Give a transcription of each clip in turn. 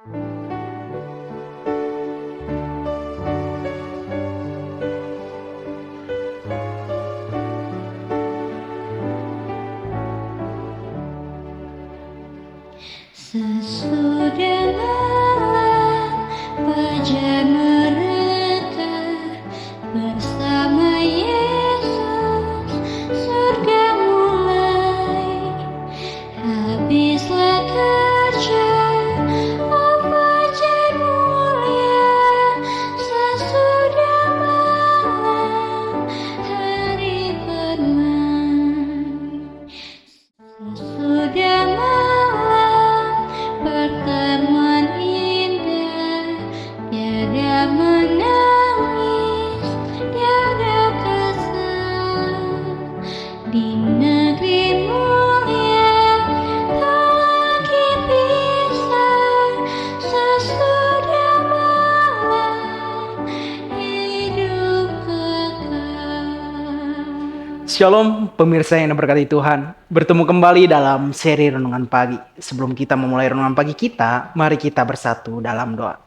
Sesudah malam fajar mereka bersama Yesus, surga mulai. Habislah kerja, oh fajar mulia. Sesudah malam hari bermain. Sesudah malam pertemuan indah, tiada menangis, tiada kesal. Di negeri mulia tak lagi pisah. Sesudah malam hidup kekal. Shalom pemirsa yang diberkati Tuhan. Bertemu kembali dalam seri Renungan Pagi. Sebelum kita memulai Renungan Pagi kita, mari kita bersatu dalam doa.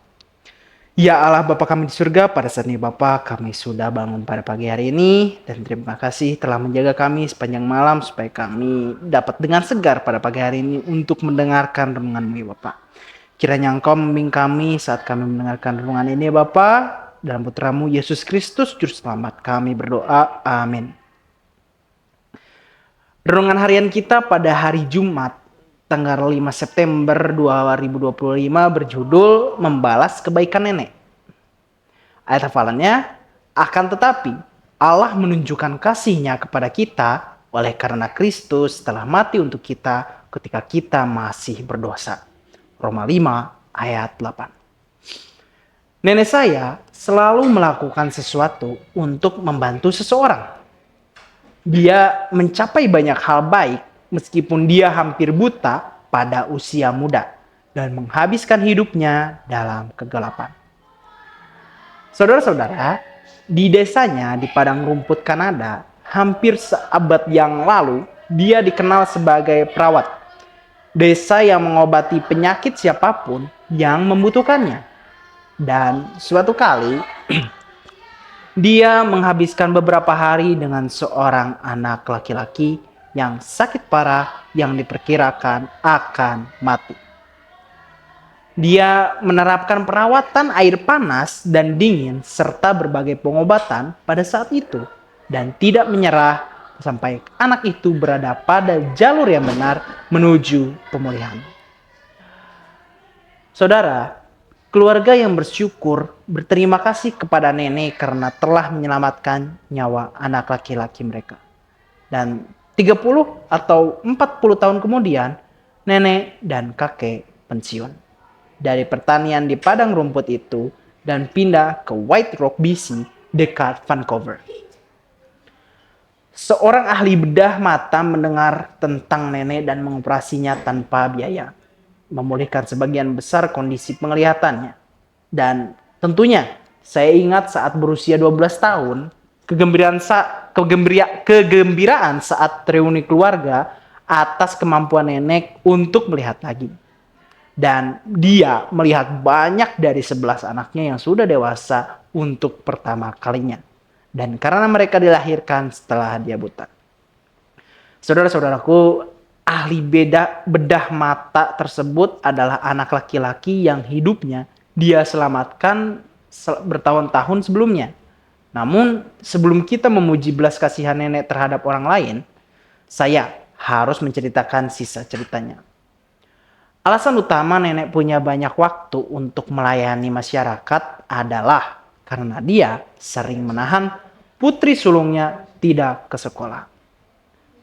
Ya Allah Bapa kami di surga, pada saat ini Bapa kami sudah bangun pada pagi hari ini. Dan terima kasih telah menjaga kami sepanjang malam supaya kami dapat dengan segar pada pagi hari ini untuk mendengarkan renungan-Mu ya Bapa. Kiranya Engkau membimbing kami saat kami mendengarkan renungan ini Bapa. Dalam putra-Mu Yesus Kristus Juru Selamat kami berdoa. Amin. Renungan harian kita pada hari Jumat, tanggal 5 September 2025 berjudul Membalas Kebaikan Nenek. Ayat hafalannya, akan tetapi Allah menunjukkan kasih-Nya kepada kita oleh karena Kristus telah mati untuk kita ketika kita masih berdosa. Roma 5 ayat 8. Nenek saya selalu melakukan sesuatu untuk membantu seseorang. Dia mencapai banyak hal baik meskipun dia hampir buta pada usia muda dan menghabiskan hidupnya dalam kegelapan. Saudara-saudara, di desanya di Padang Rumput Kanada, hampir seabad yang lalu, dia dikenal sebagai perawat. Desa yang mengobati penyakit siapapun yang membutuhkannya. Dan suatu kali, dia menghabiskan beberapa hari dengan seorang anak laki-laki yang sakit parah yang diperkirakan akan mati. Dia menerapkan perawatan air panas dan dingin serta berbagai pengobatan pada saat itu dan tidak menyerah sampai anak itu berada pada jalur yang benar menuju pemulihan. Saudara, keluarga yang bersyukur berterima kasih kepada nenek karena telah menyelamatkan nyawa anak laki-laki mereka. Dan 30 atau 40 tahun kemudian, nenek dan kakek pensiun dari pertanian di padang rumput itu dan pindah ke White Rock, BC, dekat Vancouver. Seorang ahli bedah mata mendengar tentang nenek dan mengoperasinya tanpa biaya, memulihkan sebagian besar kondisi penglihatannya. Dan tentunya saya ingat saat berusia 12 tahun, kegembiraan saat reuni keluarga atas kemampuan nenek untuk melihat lagi. Dan dia melihat banyak dari 11 anaknya yang sudah dewasa untuk pertama kalinya. Dan karena mereka dilahirkan setelah dia buta. Saudara-saudaraku, ahli bedah mata tersebut adalah anak laki-laki yang hidupnya dia selamatkan bertahun-tahun sebelumnya. Namun sebelum kita memuji belas kasihan nenek terhadap orang lain, saya harus menceritakan sisa ceritanya. Alasan utama nenek punya banyak waktu untuk melayani masyarakat adalah karena dia sering menahan putri sulungnya tidak ke sekolah.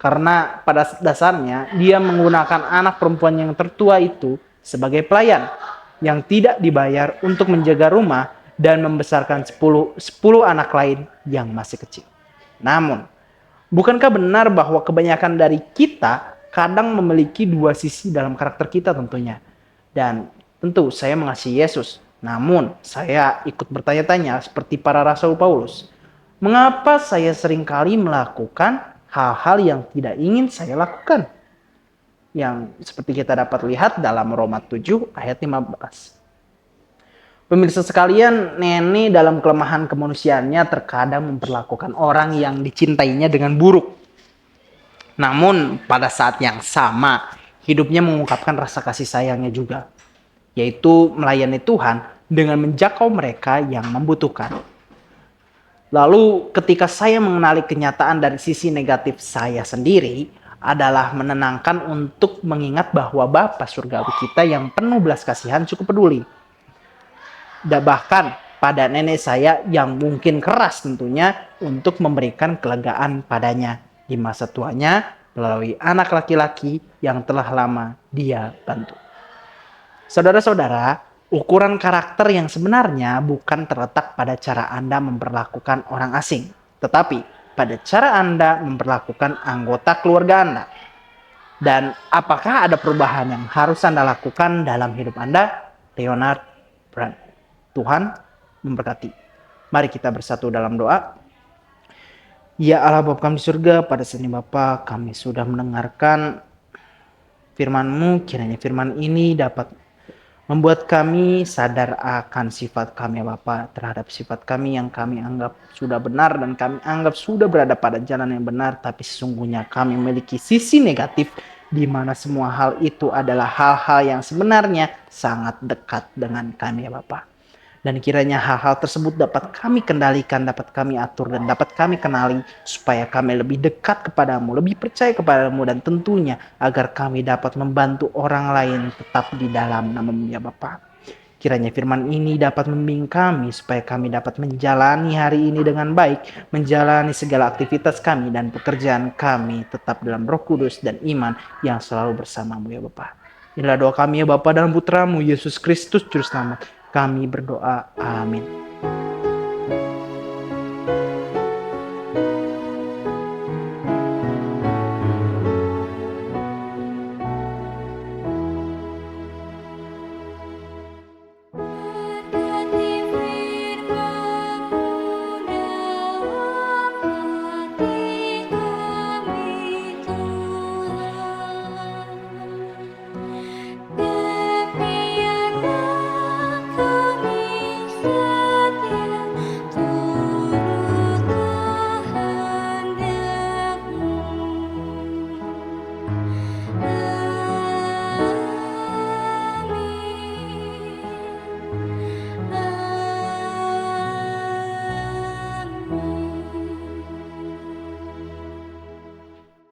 Karena pada dasarnya dia menggunakan anak perempuan yang tertua itu sebagai pelayan yang tidak dibayar untuk menjaga rumah dan membesarkan 10 anak lain yang masih kecil. Namun, bukankah benar bahwa kebanyakan dari kita kadang memiliki dua sisi dalam karakter kita tentunya? Dan tentu saya mengasihi Yesus. Namun, saya ikut bertanya-tanya seperti para Rasul Paulus. Mengapa saya seringkali melakukan hal-hal yang tidak ingin saya lakukan? Yang seperti kita dapat lihat dalam Roma 7 ayat 15. Pemirsa sekalian, Nenek dalam kelemahan kemanusiaannya terkadang memperlakukan orang yang dicintainya dengan buruk. Namun pada saat yang sama, hidupnya mengungkapkan rasa kasih sayangnya juga, yaitu melayani Tuhan dengan menjangkau mereka yang membutuhkan. Lalu ketika saya mengenali kenyataan dari sisi negatif saya sendiri, adalah menenangkan untuk mengingat bahwa Bapa Surgawi kita yang penuh belas kasihan cukup peduli. Dan bahkan pada nenek saya yang mungkin keras tentunya untuk memberikan kelegaan padanya di masa tuanya melalui anak laki-laki yang telah lama dia bantu. Saudara-saudara, ukuran karakter yang sebenarnya bukan terletak pada cara Anda memperlakukan orang asing, tetapi pada cara Anda memperlakukan anggota keluarga Anda. Dan apakah ada perubahan yang harus Anda lakukan dalam hidup Anda? Leonard Brand. Tuhan memberkati. Mari kita bersatu dalam doa. Ya Allah Bapa kami di surga, pada saat ini Bapa kami sudah mendengarkan firman-Mu, kiranya firman ini dapat membuat kami sadar akan sifat kami ya Bapa, terhadap sifat kami yang kami anggap sudah benar dan kami anggap sudah berada pada jalan yang benar, tapi sesungguhnya kami memiliki sisi negatif di mana semua hal itu adalah hal-hal yang sebenarnya sangat dekat dengan kami ya Bapa. Dan kiranya hal-hal tersebut dapat kami kendalikan, dapat kami atur, dan dapat kami kenali supaya kami lebih dekat kepadamu, lebih percaya kepadamu, dan tentunya agar kami dapat membantu orang lain tetap di dalam nama-Mu ya Bapa. Kiranya firman ini dapat membimbing kami supaya kami dapat menjalani hari ini dengan baik, menjalani segala aktivitas kami dan pekerjaan kami tetap dalam Roh Kudus dan iman yang selalu bersama-Mu ya Bapa. Inilah doa kami ya Bapa dalam Putra-Mu Yesus Kristus Juru Selamat. Kami berdoa, amin.